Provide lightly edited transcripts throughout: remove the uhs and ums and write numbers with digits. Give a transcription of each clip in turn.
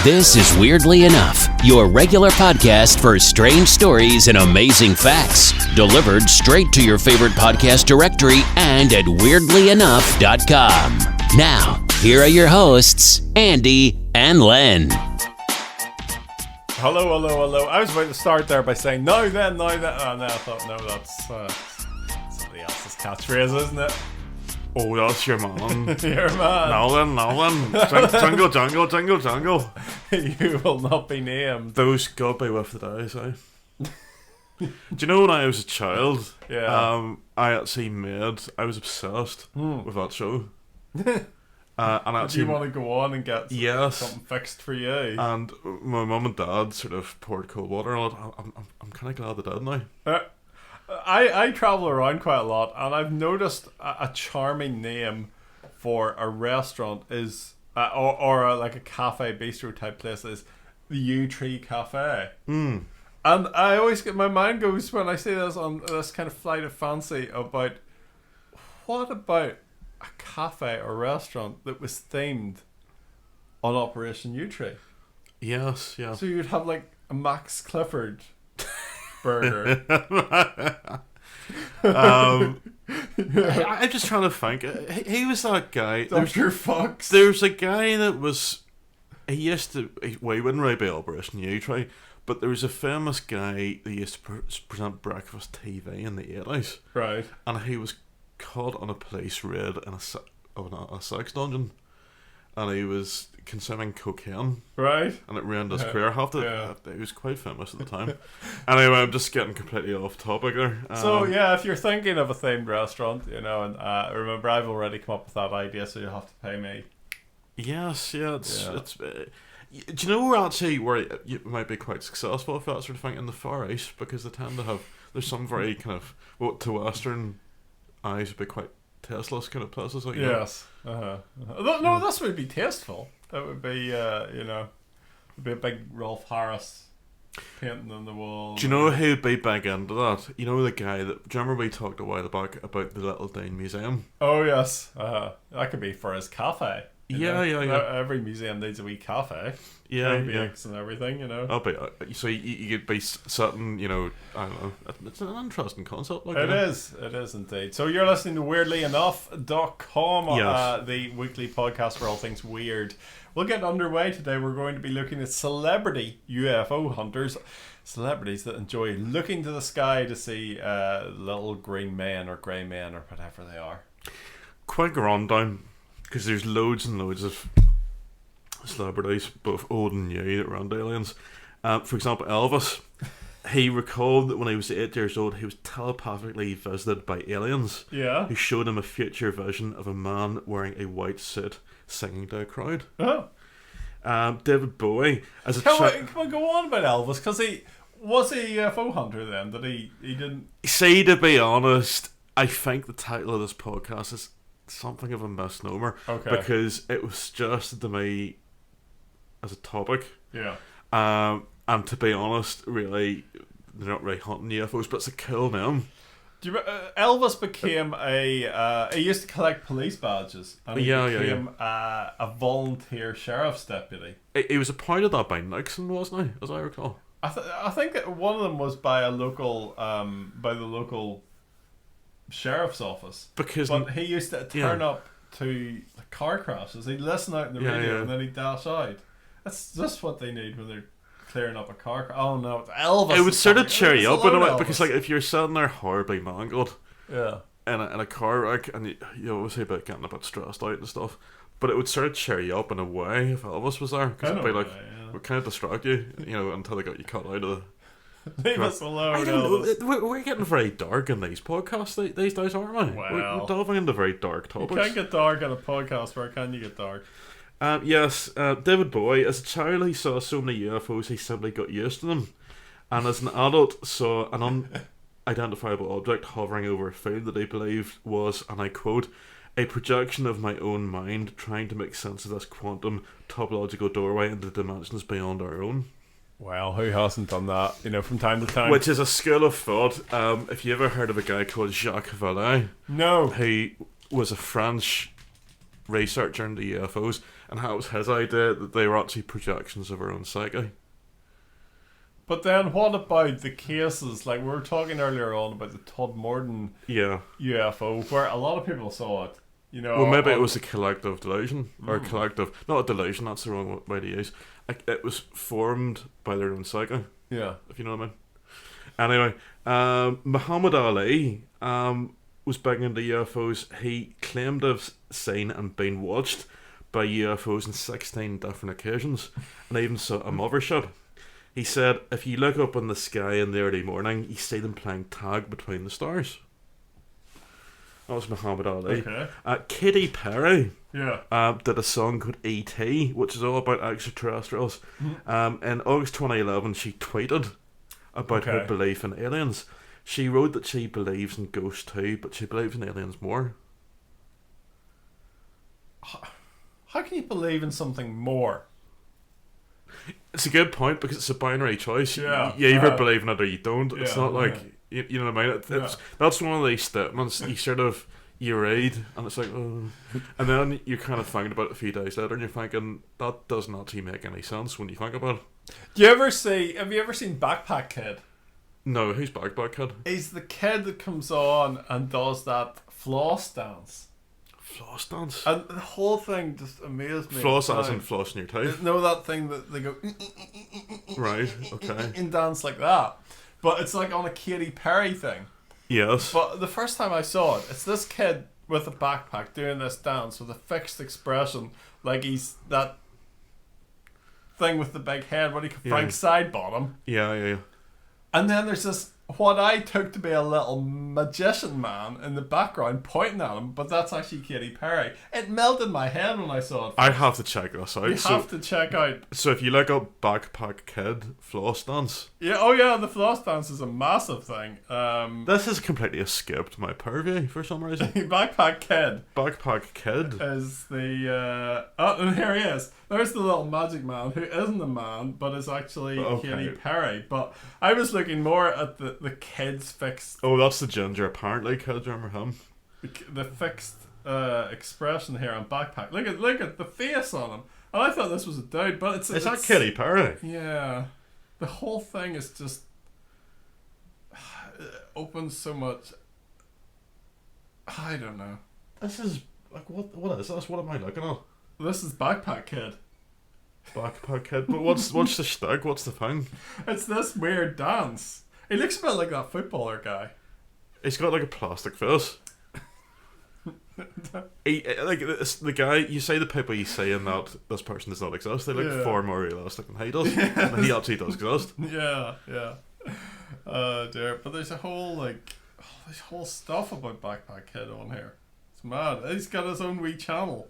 This is Weirdly Enough, your regular podcast for strange stories and amazing facts, delivered straight to your favorite podcast directory and at weirdlyenough.com. Now, here are your hosts, Andy and Len. Hello. I was about to start there by saying, now then. Oh, no, I thought, no, that's somebody else's catchphrase, isn't it? Oh, that's your man. Your man. Now then. Jingle. You will not be named. Those got by with the dice, eh? Do you know when I was a child? Yeah. I was obsessed with that show. And Do you want to go on and get something fixed for you? And my mum and dad sort of poured cold water on it. I'm kind of glad they did now. I travel around quite a lot, and I've noticed a charming name for a restaurant is, like a cafe, bistro type place is the U Tree Cafe. And I always get, my mind goes when I see this on this kind of flight of fancy about, what about a cafe or restaurant that was themed on Operation U Tree? Yes. So you'd have like a Max Clifford burger. I'm just trying to think. He was that guy. Dr. Fox. There's a guy that was. He wouldn't really be Operation U Tree, but there was a famous guy that used to present breakfast TV in the 80s. Right. And he was caught on a police raid in a sex dungeon, and he was consuming cocaine. Right. And it ruined his career. He was quite famous at the time. Anyway, I'm just getting completely off topic there. So yeah, if you're thinking of a themed restaurant, and remember, I've already come up with that idea, so you'll have to pay me. It's do you know where you might be quite successful if that sort of thing in the Far East, because they tend to have, there's some very kind of, to Western eyes would be quite tasteless kind of places, like yes. No, this would be tasteful. That would be it'd be a big Rolf Harris painting on the wall. Do you know who'd be big into that? You know the guy that, do you remember we talked a while back about the Little Dane Museum? Oh yes. That could be for his cafe. Yeah. Every museum needs a wee cafe. Yeah. And everything, I'll be, so you could be sitting, I don't know. It's an interesting concept. It is indeed. So you're listening to weirdlyenough.com, the weekly podcast for all things weird. We'll get underway today. We're going to be looking at celebrity UFO hunters. Celebrities that enjoy looking to the sky to see little green men or grey men or whatever they are. Quick rundown, because there's loads and loads of celebrities, both old and new, that were on aliens. For example, Elvis. He recalled that when he was 8 years old, he was telepathically visited by aliens. Yeah. Who showed him a future vision of a man wearing a white suit singing to a crowd. Oh. David Bowie. Can we go on about Elvis? Because he was a UFO hunter then. That he didn't. See, to be honest, I think the title of this podcast is something of a misnomer. Okay. Because it was suggested to me as a topic. Yeah. And to be honest, really, they're not really hunting UFOs, but it's a cool name. Do you Elvis became he used to collect police badges, and he became a volunteer sheriff's deputy. He was appointed that by Nixon, wasn't he, as I recall? I think one of them was by the local sheriff's office, but he used to turn up to the car crashes. He'd listen out in the radio and then he'd dash out. That's just what they need when they're clearing up a car. Oh no, it's Elvis. It would sort of cheer you up in a way, because like if you're sitting there horribly mangled, in a car wreck, and you always say about getting a bit stressed out and stuff, but it would sort of cheer you up in a way if Elvis was there, because it'd be like, it would kind of distract you, until they got you cut out of the. Leave us alone. I don't know. We're getting very dark in these podcasts these days, aren't we? Wow. We're delving into very dark topics. You can't get dark on a podcast. Where can you get dark? Yes, David Bowie. As a child, he saw so many UFOs, he simply got used to them. And as an adult, saw an unidentifiable object hovering over a field that he believed was, and I quote, a projection of my own mind trying to make sense of this quantum topological doorway into dimensions beyond our own. Well, who hasn't done that, from time to time? Which is a school of thought. If you ever heard of a guy called Jacques Vallée? No. He was a French researcher into UFOs, and how it was his idea that they were actually projections of our own psyche. But then what about the cases, like we were talking earlier on about the Todd Morton UFO, where a lot of people saw it, you know. Well, maybe it was a collective delusion, or not a delusion, that's the wrong way to use. It was formed by their own psyche. Yeah. If you know what I mean. Anyway, Muhammad Ali was big into UFOs. He claimed to have seen and been watched by UFOs on 16 different occasions, and even saw a mothership. He said, if you look up in the sky in the early morning, you see them playing tag between the stars. That was Muhammad Ali. Okay. Katy Perry did a song called E.T., which is all about extraterrestrials. In August 2011, she tweeted about her belief in aliens. She wrote that she believes in ghosts too, but she believes in aliens more. How can you believe in something more? It's a good point, because it's a binary choice. Yeah. You either believe in it or you don't. It's not like, yeah. you know what I mean? That's one of these statements you read, and it's like, oh. And then you kind of think about it a few days later, and you're thinking, that doesn't actually make any sense when you think about it. Have you ever seen Backpack Kid? No, who's Backpack Kid? He's the kid that comes on and does that floss dance. Floss dance? And the whole thing just amazed me. Floss as in flossing your teeth? No, that thing that they go... Right, okay. And dance like that. But it's like on a Katy Perry thing. Yes. But the first time I saw it, it's this kid with a backpack doing this dance with a fixed expression, like he's that thing with the big head, what do you call Frank Sidebottom. Yeah. And then there's this, what I took to be a little magician man in the background pointing at him, but that's actually Katy Perry. It melted my head when I saw it. I have to check this out. You have to check out. So if you look up Backpack Kid floss dance. Yeah, oh yeah, the floss dance is a massive thing. This has completely escaped my purview for some reason. Backpack Kid. Backpack Kid Is the... oh, and here he is. There's the little magic man who isn't a man, but is actually Katy Perry. But I was looking more at the kid's fixed... Oh, that's the ginger, apparently. Kid, remember him? The fixed expression here on Backpack. Look at the face on him. And I thought this was a dude, but it's... Is that Katy Perry? Yeah. The whole thing is just... it opens so much... I don't know. This is... like, what is this? What am I looking at? This is Backpack Kid. Backpack Kid? But what's the shtick? What's the thing? It's this weird dance. He looks a bit like that footballer guy. He's got like a plastic face. The guy, you say the people you say in that this person does not exist, they look far more realistic than he does. And he actually does exist. Yeah. Dear. But there's a whole this whole stuff about Backpack Kid on here. It's mad. He's got his own wee channel.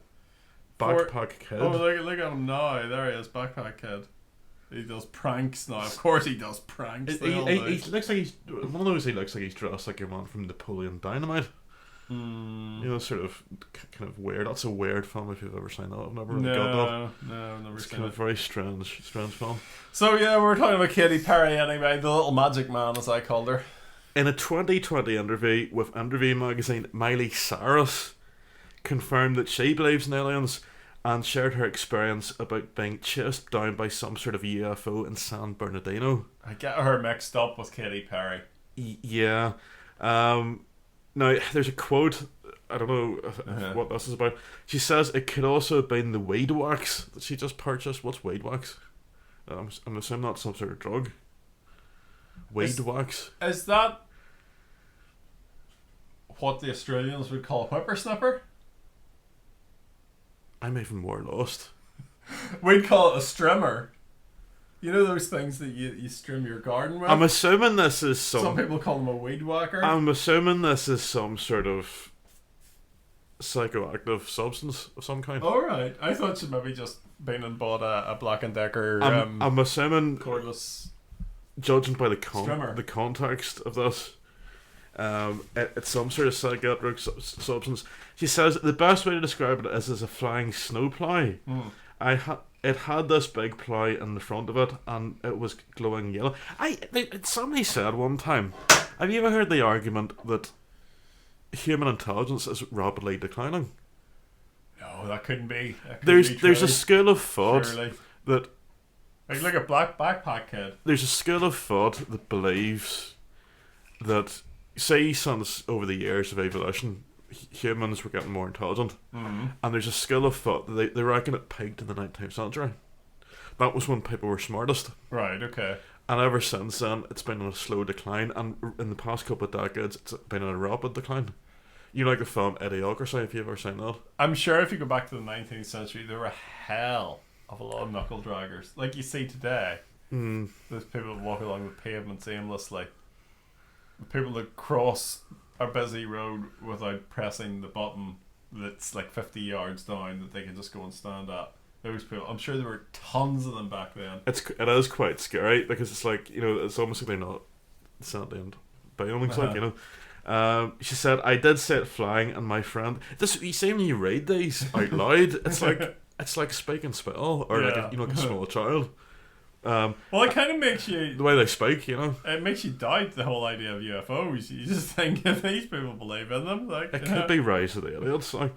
Backpack Kid. Oh, look at him now. There he is, Backpack Kid. He does pranks now. Of course he does pranks. He looks like he's one of those. He looks like he's dressed like your man from Napoleon Dynamite. You know, sort of kind of weird. That's a weird film if you've ever seen that. I've never really got that. No, I've never it's seen kind it. of very strange film. So yeah, we're talking about Katy Perry anyway, the little magic man as I called her. In a 2020 interview with Interview magazine, Miley Cyrus confirmed that she believes in aliens and shared her experience about being chased down by some sort of UFO in San Bernardino. I get her mixed up with Katy Perry. Yeah. Now, there's a quote, I don't know what this is about. She says it could also have been the weed wax that she just purchased. What's weed wax? I'm assuming that's some sort of drug. Weed wax. Is that what the Australians would call a whippersnapper? I'm even more lost. We'd call it a strimmer. You know those things that you strim your garden with? I'm assuming this is some people call them a weed whacker. I'm assuming this is some sort of psychoactive substance of some kind. Alright. I thought she'd maybe just been and bought a Black & Decker I'm assuming, cordless, judging by the context of this, it's some sort of psychiatric substance. She says the best way to describe it is as a flying snowplow. It had this big plow in the front of it, and it was glowing yellow. Somebody said one time, have you ever heard the argument that human intelligence is rapidly declining? No, that couldn't be. There's be true, a school of thought surely. that Like a black backpack kid. there's a school of thought that believes that, say, since over the years of evolution, humans were getting more intelligent, and there's a school of thought that they reckon it peaked in the 19th century. That was when people were smartest. Right. Okay. And ever since then, it's been on a slow decline, and in the past couple of decades, it's been on a rapid decline. You like the film Idiocracy, if you've ever seen that? I'm sure if you go back to the 19th century, there were hell of a lot of knuckle draggers. Like you see today, there's people that walk along the pavements aimlessly. The people that cross a busy road without pressing the button that's like 50 yards down that they can just go and stand at. Those people, I'm sure there were tons of them back then. It is quite scary, because it's like, you know, it's almost like they're not sentient beings, like, you know. She said, I did say it flying, and my friend, this, you see when you read these out loud, it's like speaking spell, or like a small child. Well, it kind of makes you, the way they speak, you know, it makes you doubt the whole idea of UFOs. You just think, if these people believe in them, like, it could be Rise of the Idiots. Like,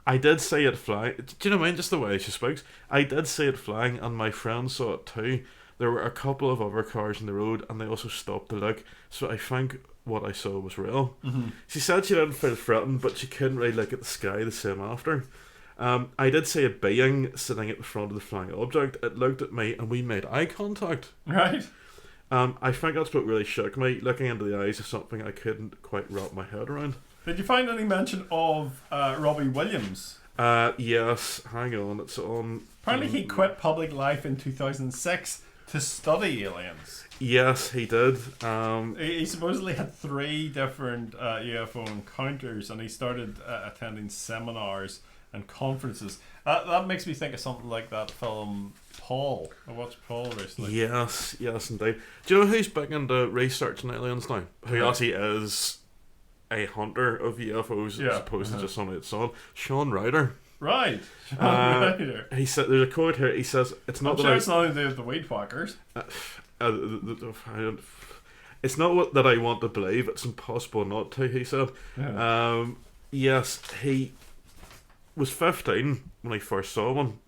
I did say it flying. Do you know what I mean? Just the way she speaks. I did say it flying, and my friend saw it too. There were a couple of other cars in the road, and they also stopped to look. So I think what I saw was real. She said she didn't feel threatened, but she couldn't really look at the sky the same after. I did see a being sitting at the front of the flying object. It looked at me, and we made eye contact. Right. I think that's what really shook me, looking into the eyes of something I couldn't quite wrap my head around. Did you find any mention of Robbie Williams? Yes, hang on, it's on... Apparently he quit public life in 2006 to study aliens. Yes, he did. He supposedly had 3 different UFO encounters, and he started attending seminars and conferences. That makes me think of something like that film Paul. I watched Paul recently. Yes, indeed. Do you know who's big into researching aliens now? Who actually is a hunter of UFOs as opposed to just somebody that's on? Shaun Ryder. Right. Shaun Ryder. He said, there's a quote here, he says, it's not I'm sure it's nothing to do with the weed whackers. It's not that I want to believe, it's impossible not to, he said. Yes, he was 15 when he first saw one.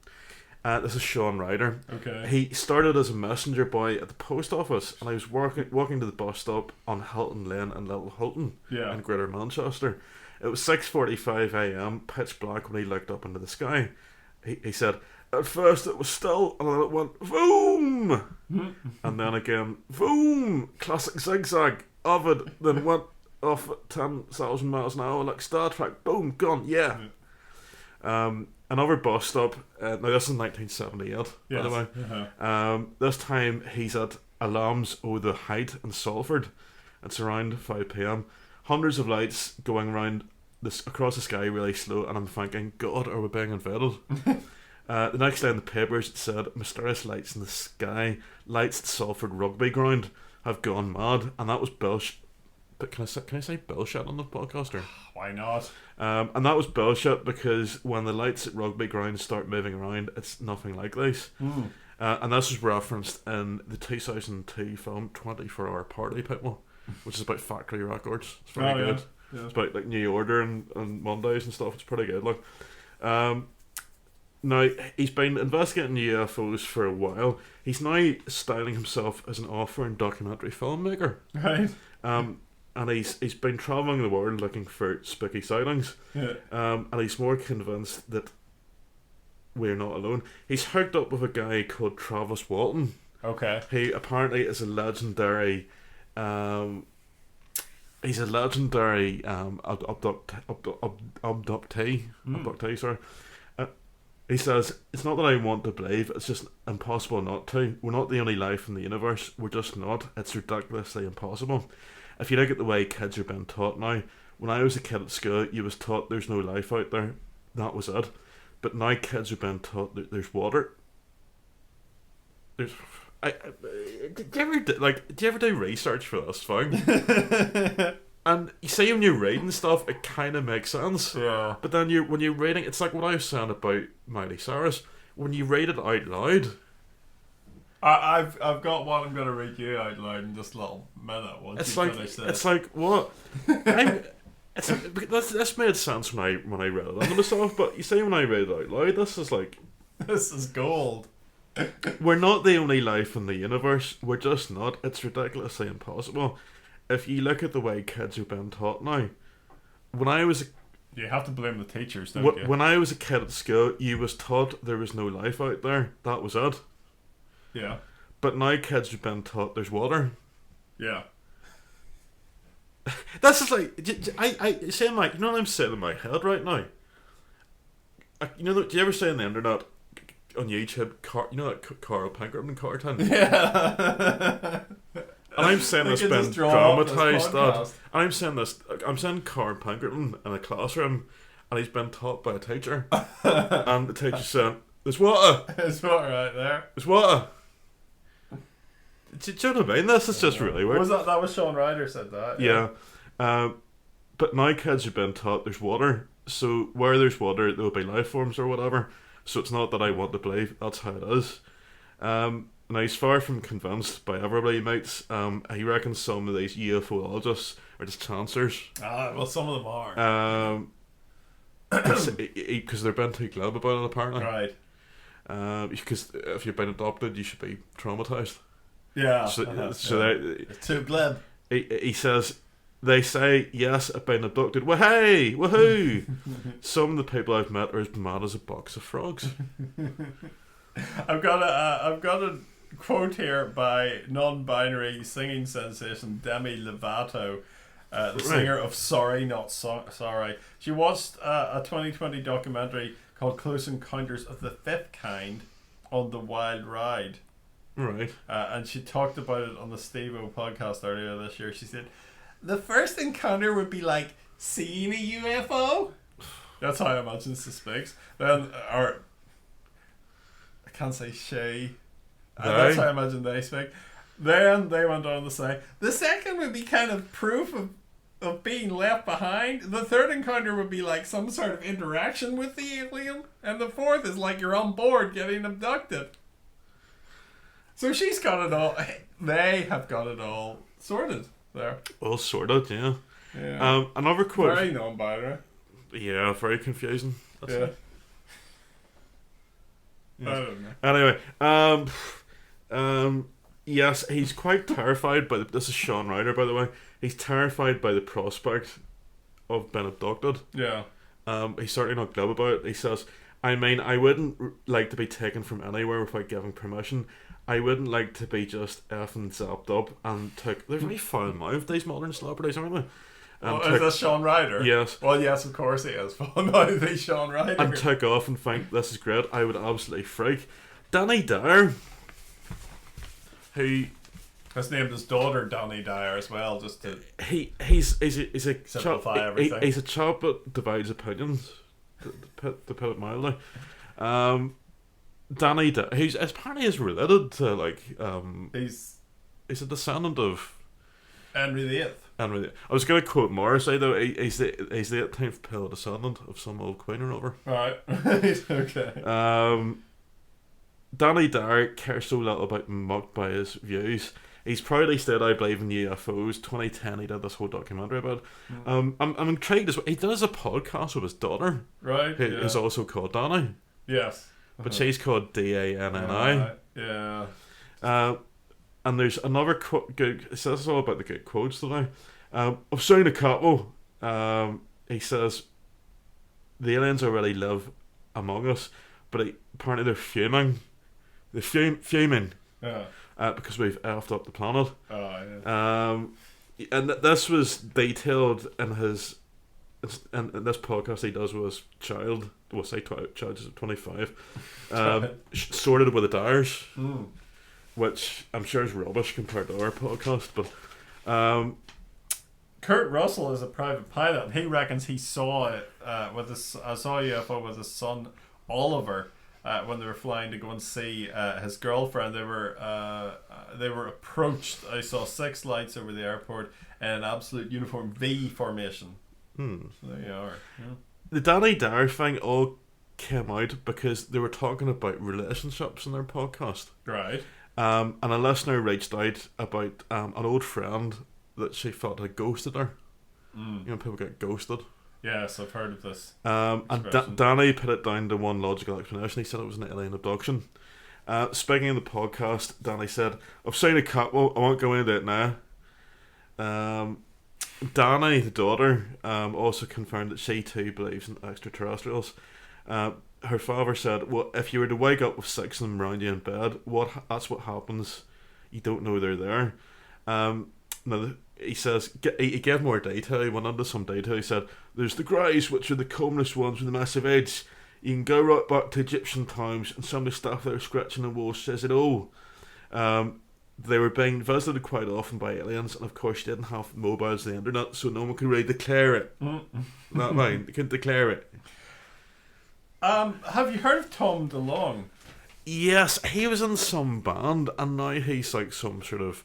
This is Shaun Ryder. Okay. He started as a messenger boy at the post office, and I was walking to the bus stop on Hilton Lane in Little Hilton in Greater Manchester. It was 6:45 a.m, pitch black, when he looked up into the sky. He said, at first it was still, and then it went boom, and then again boom, classic zigzag of it, then went off at 10,000 miles an hour like Star Trek. Boom, gone. Another bus stop. Now this is 1978, by the way. This time he's at Alarms O' the Height in Salford. It's around 5 p.m. Hundreds of lights going around across the sky really slow, and I'm thinking, God, are we being invaded? The next day in the papers it said, mysterious lights in the sky, lights at Salford rugby ground have gone mad, and that was bullshit. But can I say bullshit on the podcast? Or? Why not? And that was bullshit, because when the lights at rugby ground start moving around, it's nothing like this. And this was referenced in the 2002 film 24 Hour Party People, which is about factory records. It's very good. Yeah. It's about like New Order and Mondays and stuff. It's pretty good. Like, now he's been investigating UFOs for a while. He's now styling himself as an author and documentary filmmaker. Right. And he's been travelling the world looking for spooky sightings. And he's more convinced that we're not alone. He's hooked up with a guy called Travis Walton. Okay. He apparently is a legendary he's a legendary abductee, sorry. He says, it's not that I want to believe, it's just impossible not to. We're not the only life in the universe. We're just not. It's ridiculously impossible. If you look at the way kids are being taught now, when I was a kid at school, you was taught there's no life out there. That was it. But now kids are being taught that there's water. Do you ever do research for this thing? And you see, when you're reading stuff, it kind of makes sense. Yeah. But then when you're reading, it's like what I was saying about Miley Cyrus. When you read it out loud, I've got one I'm going to read you out loud in just a little minute. Once it's you like finish this. it's like what? This made sense when I read it under myself, but you see, when I read it out loud, this is like, this is gold. we're not the only life in the universe. We're just not. It's ridiculously impossible. If you look at the way kids are being taught now, when I was you have to blame the teachers, don't you? when I was a kid at school, you was taught there was no life out there. That was it. Yeah. But now kids are being taught there's water. Yeah. This is like, I saying like, you know what I'm saying in my head right now? You know, do you ever say on the internet, on YouTube, you know that Carl Pinkerton cartoon? Yeah. And I'm saying this been dramatised. And I'm saying Carl Pinkerton in a classroom, and he's been taught by a teacher. And the teacher's saying, there's water. There's water right there. There's water. Do you know what I mean? This is just really weird. Was that was Shaun Ryder said that? Yeah. But now kids have been taught there's water. So where there's water, there will be life forms or whatever. So it's not that I want to believe, that's how it is. Now he's far from convinced by everybody, mates. He reckons some of these UFOologists are just chancers. Well, some of them are. Because they're been too glib about it, apparently. Right. Because if you've been adopted, you should be traumatised. Yeah. It's too glib. He says, they say, yes, I've been abducted. Wahey! Woohoo! Some of the people I've met are as mad as a box of frogs. I've got a quote here by non-binary singing sensation Demi Lovato, the singer of Sorry Not Sorry. She watched a 2020 documentary called Close Encounters of the Fifth Kind on the Wild Ride. Right. And she talked about it on the Steve-O podcast earlier this year. She said, the first encounter would be like seeing a UFO. That's how I imagine she speaks. Then, or I can't say she. That's how I imagine they speak. Then they went on to say, the second would be kind of proof of being left behind. The third encounter would be like some sort of interaction with the alien. And the fourth is like you're on board getting abducted. So she's got it all. They have got it all sorted there. All sorted, yeah. Yeah. Another quote. Very non-binary. Yeah, very confusing. That's yeah. it. I don't know. Yes, he's quite terrified by this is Shaun Ryder, by the way. He's terrified by the prospect of being abducted. Yeah. He's certainly not glib about it. He says, I mean, I wouldn't like to be taken from anywhere without giving permission. I wouldn't like to be just effing zapped up and took. They're very foul-mouthed, these modern celebrities, aren't they? Is this Shaun Ryder? Yes. Well, yes, of course he is. Foul-mouthed, he's Shaun Ryder. And took off and think, this is great. I would absolutely freak. Dyer, who has named his daughter Dyer as well, just to he's a simplify everything. He's a chap that divides opinions, to put it mildly. Dany, who's apparently is related to he's a descendant of Henry VIII. I was going to quote Morrissey though. He's the 18th pale descendant of some old queen or whatever. Right. Okay. Dany Dyer cares so little about being mocked by his views. He's proudly said, I believe in UFOs. 2010 he did this whole documentary about it. I'm intrigued as well. He does a podcast with his daughter, right? Who is also called Dany. Yes. But she's called Danni. Yeah. And there's another good. It says all about the good quotes today. I've seen a couple. He says the aliens already live among us, but apparently they're fuming. They're fuming. Yeah. Because we've effed up the planet. Oh yeah. And this was detailed in his. And this podcast he does with his child. We'll say child is 25. Sorted with the Dyers, which I'm sure is rubbish compared to our podcast. But Kurt Russell is a private pilot, and he reckons he saw it with his. I saw a UFO with his son Oliver when they were flying to go and see his girlfriend. They were approached. I saw 6 lights over the airport in an absolute uniform V formation. So there you are. Yeah. The Dany Dyer thing all came out because they were talking about relationships in their podcast. Right. And a listener reached out about an old friend that she felt had ghosted her. You know, people get ghosted. Yes, I've heard of this. And Dany put it down to one logical explanation. He said it was an alien abduction. Speaking of the podcast, Dany said, "I've seen a couple. I won't go into it now." Dany, the daughter, also confirmed that she too believes in extraterrestrials. Her father said, "Well, if you were to wake up with 6 of them around you in bed, that's what happens. You don't know they're there." Now, he says, he gave more detail. He went into some detail. He said, "There's the greys, which are the commonest ones with the massive heads. You can go right back to Egyptian times, and some of the stuff they're scratching the walls says it all." They were being visited quite often by aliens, and of course, you didn't have mobiles or the internet, so no one could really declare it. Not mine. They couldn't declare it. Have you heard of Tom DeLonge? Yes, he was in some band, and now he's like some sort of.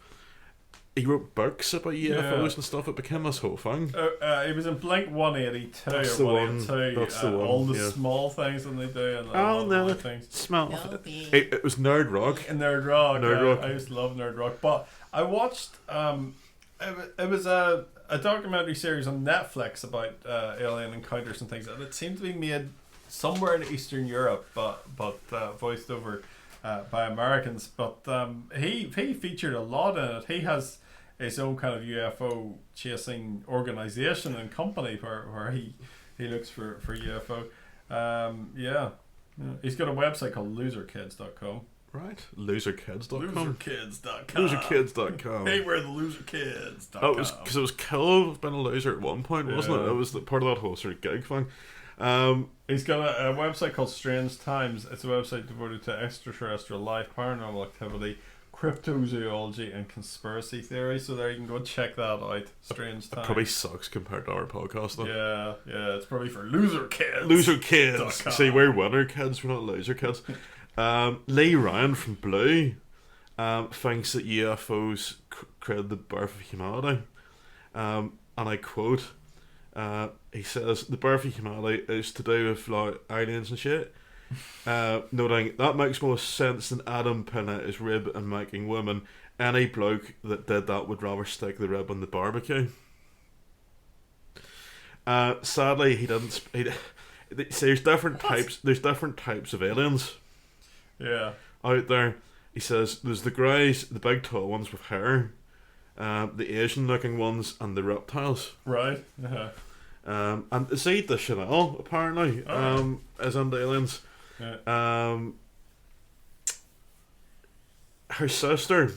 He wrote books about UFOs and stuff. It became this whole thing. He was in Blink 182 That's or the one. 182. That's the one. All the small things that they do. And Oh all no! the things. Smell. It was Nerd Rock. Nerd Rock. Nerd Rock. I used to love Nerd Rock, but I watched. It was a documentary series on Netflix about alien encounters and things, and it seemed to be made somewhere in Eastern Europe, but voiced over by Americans. But he featured a lot in it. He has his own kind of UFO chasing organization and company where he looks for UFO. He's got a website called loserkids.com. Right, loserkids.com. Loserkids.com. Loserkids.com. Hey, we're the loserkids.com. Oh, because it was cool being a loser at one point, wasn't it? It was part of that whole sort of gig thing. He's got a website called Strange Times. It's a website devoted to extraterrestrial life, paranormal activity, cryptozoology, and conspiracy theory. So there you can go check that out. Strange Times. It probably sucks compared to our podcast, though. Yeah, it's probably for loser kids. Loser kids. See, we're winner kids. We're not loser kids. Lee Ryan from Blue thinks that UFOs created the birth of humanity. And I quote. He says the birth of humanity is to do with like aliens and shit. Noting that makes more sense than Adam pinning his rib and making women. Any bloke that did that would rather stick the rib on the barbecue. Sadly, he didn't. See, there's different types. There's different types of aliens. Yeah. Out there, he says there's the greys, the big tall ones with hair, the Asian-looking ones, and the reptiles. Right. And see the Chanel apparently is into aliens. Yeah. Her sister,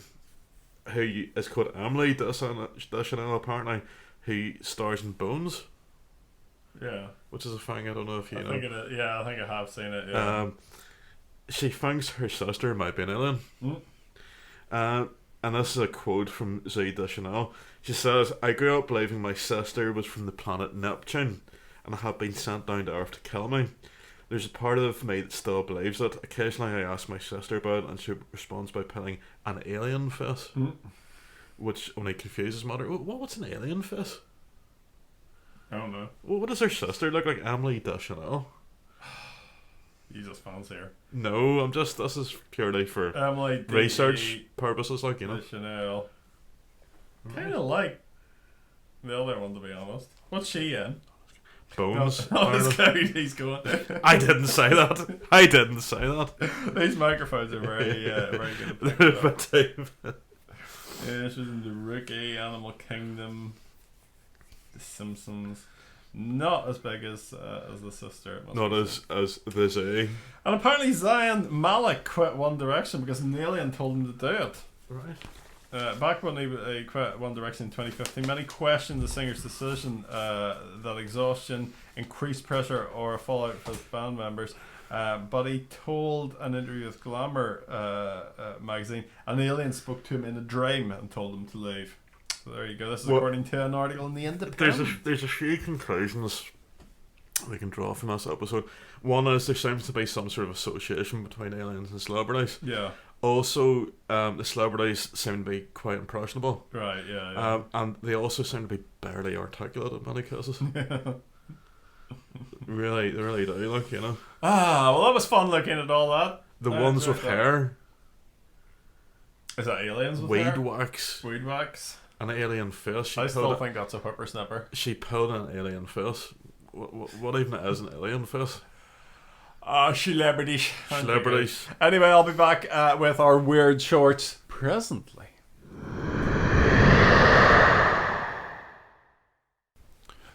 who is called Emily Deschanel apparently, who stars in Bones. Yeah. Which is a thing I don't know if you know. I think I have seen it. Yeah. She thinks her sister might be an alien. And this is a quote from Zoe Deschanel. She says, "I grew up believing my sister was from the planet Neptune and had been sent down to Earth to kill me. There's a part of me that still believes it. Occasionally I ask my sister about it and she responds by putting an alien face, which only confuses matter. What's an alien face? I don't know. What does her sister look like? Emily Deschanel? You just fancy her. No, this is purely for Emily research purposes, like, you know. Chanel. Kind of like the other one, to be honest. What's she in? Bones. He's going. I didn't say that. These microphones are very good at picking up. Yeah, she's in the Rookie, Animal Kingdom, The Simpsons. Not as big as the sister. Not as the Z. And apparently Zayn Malik quit One Direction because an alien told him to do it. Right. Back when he quit One Direction in 2015, many questioned the singer's decision that exhaustion, increased pressure, or a fallout for his band members. But he told an interview with Glamour magazine, an alien spoke to him in a dream and told him to leave. So there you go. This is according to an article in the Independent. There's a few conclusions we can draw from this episode. One is there seems to be some sort of association between aliens and celebrities. Yeah. Also, the celebrities seem to be quite impressionable. Right. Yeah. And they also seem to be barely articulate in many cases. Really, they really do. Like, you know. Well, that was fun looking at all that. The ones with hair. Is that aliens with weed hair? wax. Weed wax. An alien face. I still think that's a whippersnapper. She pulled an alien face. What even is an alien face? Celebrities. Celebrities. Anyway, I'll be back with our weird shorts presently.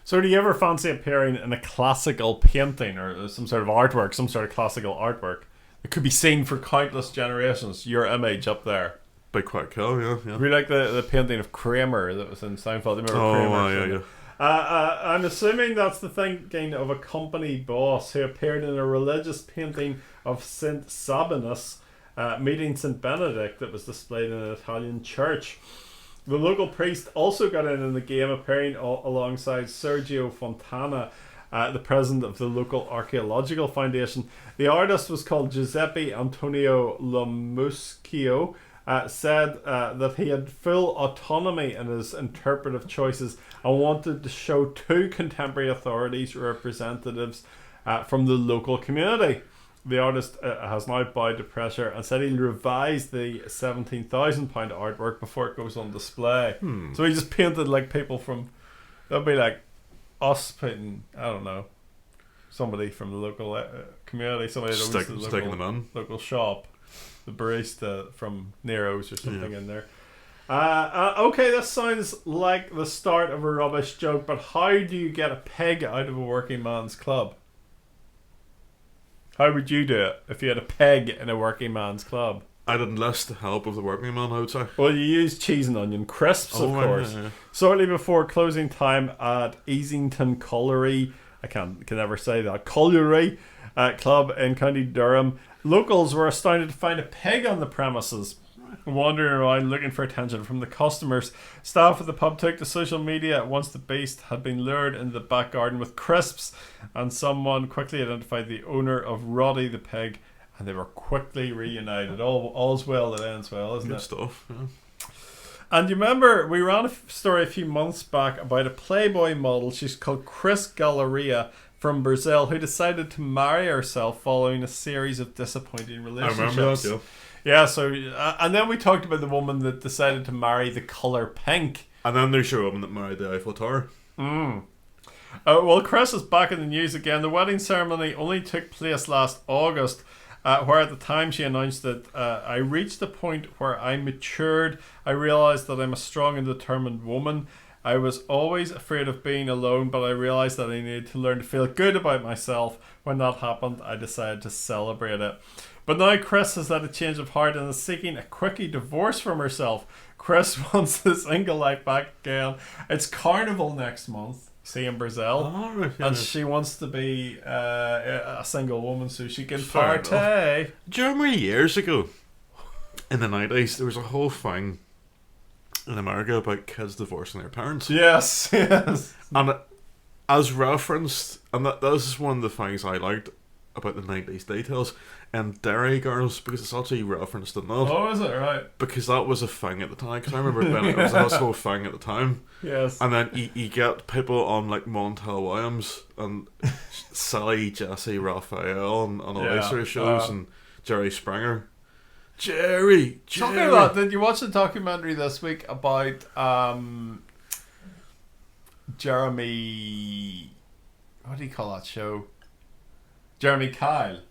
So do you ever fancy appearing in a classical painting or some sort of artwork, some sort of classical artwork? It could be seen for countless generations. Your image up there. Be quite cool, yeah. We like the painting of Kramer that was in Seinfeld. Remember Kramer? Yeah. I'm assuming that's the thinking of a company boss who appeared in a religious painting of Saint Sabinus meeting Saint Benedict that was displayed in an Italian church. The local priest also got in the game, appearing alongside Sergio Fontana, the president of the local archaeological foundation. The artist was called Giuseppe Antonio Lamuschio. Said that he had full autonomy in his interpretive choices and wanted to show two contemporary authorities representatives from the local community. The artist has now bowed to pressure and said he'll revise the £17,000 artwork before it goes on display. So he just painted like people from, that'll be like us painting, I don't know, somebody from the local community, somebody that owns the local shop, the barista from Nero's or something in there. Okay, this sounds like the start of a rubbish joke, but how do you get a peg out of a working man's club? How would you do it if you had a peg in a working man's club? I'd enlist the help of the working man, I would say. Well, you use cheese and onion crisps, of course. Yeah. Shortly before closing time at Easington Colliery, I can never say that, Colliery Club in County Durham, locals were astounded to find a peg on the premises. Wandering around looking for attention from the customers. Staff at the pub took to social media once the beast had been lured into the back garden with crisps, and someone quickly identified the owner of Roddy the pig, and they were quickly reunited. All's well that ends well, isn't it? Good stuff, yeah. And you remember we ran a story a few months back about a Playboy model. She's called Chris Galleria from Brazil, who decided to marry herself following a series of disappointing relationships. I remember that, yeah. Yeah, so and then we talked about the woman that decided to marry the colour pink. And then there's your woman that married the Eiffel Tower. Well, Chris is back in the news again. The wedding ceremony only took place last August, where at the time she announced that I reached the point where I matured. I realised that I'm a strong and determined woman. I was always afraid of being alone, but I realised that I needed to learn to feel good about myself. When that happened, I decided to celebrate it. But now Chris has had a change of heart and is seeking a quickie divorce from herself. Chris wants the single life back again. It's Carnival next month, see, in Brazil. And she wants to be a single woman so she can partay. Do you remember years ago, in the 90s, there was a whole thing in America about kids divorcing their parents? Yes. And as referenced, and that is one of the things I liked about the 90s details, and Dairy Girls, because it's actually referenced in that. Oh, is it? Right. Because that was a thing at the time, because I remember it was a whole thing at the time. Yes. And then you get people on like Montel Williams and Sally, Jesse, Raphael and all these sort of shows, and Jerry Springer. Jerry! Talking about, did you watch the documentary this week about Jeremy, what do you call that show? Jeremy Kyle.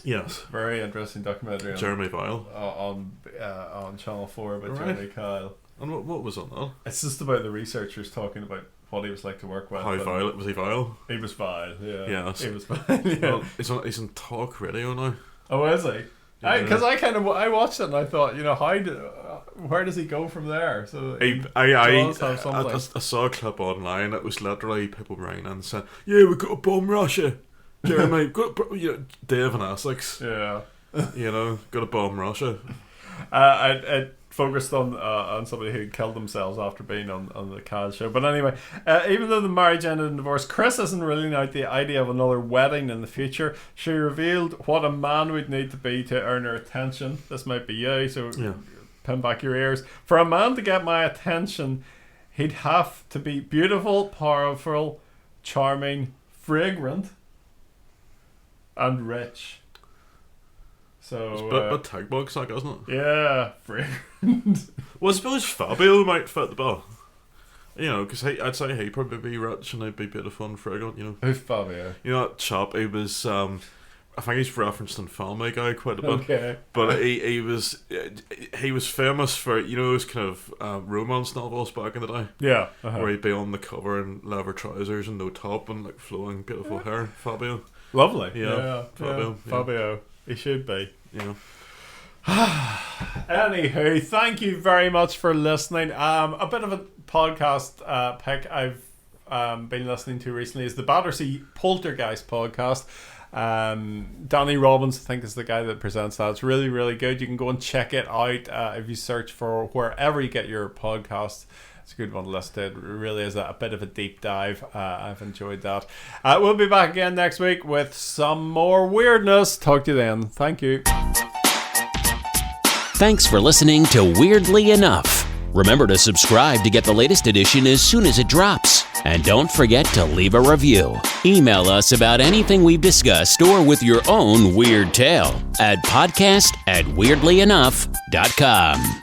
Yes. Very interesting documentary. Jeremy Vile. On Channel 4 about Jeremy Kyle. And what was on that? It's just about the researchers talking about what he was like to work with. How vile? Was he vile? He was vile, yeah. Yeah. He was vile, yeah. Well, he's on talk radio now. Oh, is he? Because I watched it and I thought, where does he go from there? So I saw a clip online that was literally people ringing and saying, "Yeah, we got a bomb Russia, Jeremy, Dave and Essex, got a bomb Russia." It focused on somebody who killed themselves after being on the Kyle show. But anyway, even though the marriage ended in divorce, Chris isn't ruling out the idea of another wedding in the future. She revealed what a man would need to be to earn her attention. This might be you, so pin back your ears. For a man to get my attention, he'd have to be beautiful, powerful, charming, fragrant, and rich. So It's a bit tag box like, isn't it? yeah, fragrant. Well, I suppose Fabio might fit the bill. You know, because I'd say he'd probably be rich and he'd be beautiful and fragrant, you know. Who's Fabio? You know that chap, he was, I think he's referenced in Family Guy quite a bit. Okay. But he was famous for, you know, those kind of romance novels back in the day. Yeah. Where he'd be on the cover in leather trousers and no top and like flowing beautiful hair. Fabio. Lovely. Yeah. Fabio. Yeah. Fabio. He should be. You know. Anywho, thank you very much for listening. A bit of a podcast pick I've been listening to recently is the Battersea Poltergeist podcast. Danny Robbins, I think, is the guy that presents that. It's really, really good. You can go and check it out if you search for wherever you get your podcasts. It's a good one to listen to. It really is a bit of a deep dive. I've enjoyed that. We'll be back again next week with some more weirdness. Talk to you then. Thank you. Thanks for listening to Weirdly Enough. Remember to subscribe to get the latest edition as soon as it drops. And don't forget to leave a review. Email us about anything we've discussed or with your own weird tale at podcast@weirdlyenough.com.